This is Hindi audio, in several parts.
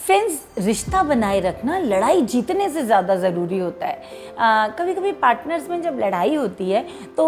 फ्रेंड्स, रिश्ता बनाए रखना लड़ाई जीतने से ज़्यादा ज़रूरी होता है। कभी कभी पार्टनर्स में जब लड़ाई होती है तो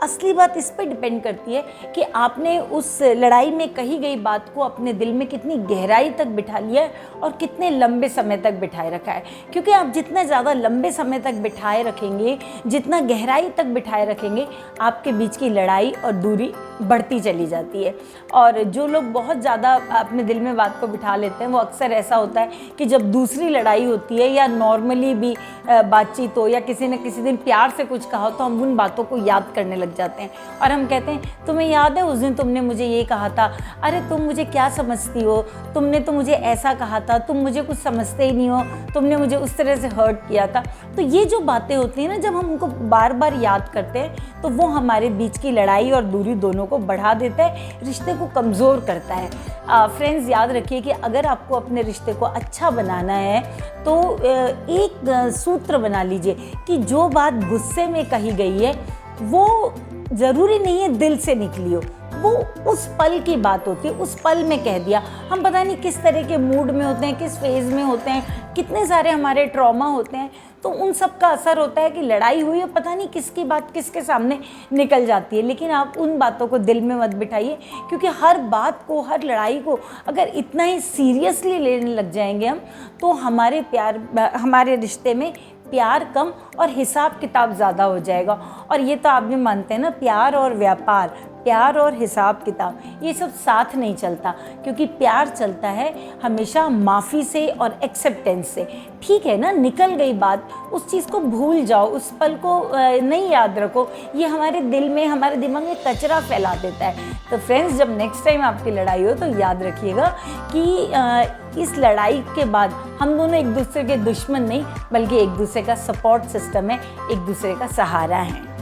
असली बात इस पर डिपेंड करती है कि आपने उस लड़ाई में कही गई बात को अपने दिल में कितनी गहराई तक बिठा लिया है और कितने लंबे समय तक बिठाए रखा है। क्योंकि आप जितना ज़्यादा लंबे समय तक बिठाए रखेंगे, जितना गहराई तक बिठाए रखेंगे, आपके बीच की लड़ाई और दूरी बढ़ती चली जाती है। और जो लोग बहुत ज़्यादा अपने दिल में बात को बिठा लेते हैं, वो अक्सर ऐसा होता है कि जब दूसरी लड़ाई होती है या नॉर्मली भी बातचीत हो या किसी ने किसी दिन प्यार से कुछ कहा हो तो हम उन बातों को याद करने लग जाते हैं और हम कहते हैं, तुम्हें याद है उस दिन तुमने मुझे ये कहा था, अरे तुम मुझे क्या समझती हो, तुमने तो मुझे ऐसा कहा था, तुम मुझे कुछ समझते ही नहीं हो, तुमने मुझे उस तरह से हर्ट किया था। तो ये जो बातें होती हैं ना, जब हम उनको बार बार याद करते हैं तो वो हमारे बीच की लड़ाई और दूरी दोनों को बढ़ा देता है, रिश्ते को कमज़ोर करता है। फ्रेंड्स, याद रखिए कि अगर आपको अपने रिश्ते को अच्छा बनाना है तो एक सूत्र बना लीजिए कि जो बात गुस्से में कही गई है वो ज़रूरी नहीं है दिल से निकली हो, वो उस पल की बात होती है, उस पल में कह दिया। हम पता नहीं किस तरह के मूड में होते हैं, किस फेज़ में होते हैं, कितने सारे हमारे ट्रॉमा होते हैं, तो उन सब का असर होता है कि लड़ाई हुई है, पता नहीं किसकी बात किसके सामने निकल जाती है। लेकिन आप उन बातों को दिल में मत बिठाइए, क्योंकि हर बात को, हर लड़ाई को अगर इतना ही सीरियसली लेने लग जाएंगे हम, तो हमारे रिश्ते में प्यार कम और हिसाब किताब ज़्यादा हो जाएगा। और ये तो आप भी मानते हैं ना, प्यार और व्यापार, प्यार और हिसाब किताब, ये सब साथ नहीं चलता। क्योंकि प्यार चलता है हमेशा माफ़ी से और एक्सेप्टेंस से। ठीक है ना, निकल गई बात, उस चीज़ को भूल जाओ, उस पल को नहीं याद रखो, ये हमारे दिल में, हमारे दिमाग में कचरा फैला देता है। तो फ्रेंड्स, जब नेक्स्ट टाइम आपकी लड़ाई हो तो याद रखिएगा कि इस लड़ाई के बाद हम दोनों एक दूसरे के दुश्मन नहीं, बल्कि एक दूसरे का सपोर्ट सिस्टम है, एक दूसरे का सहारा है।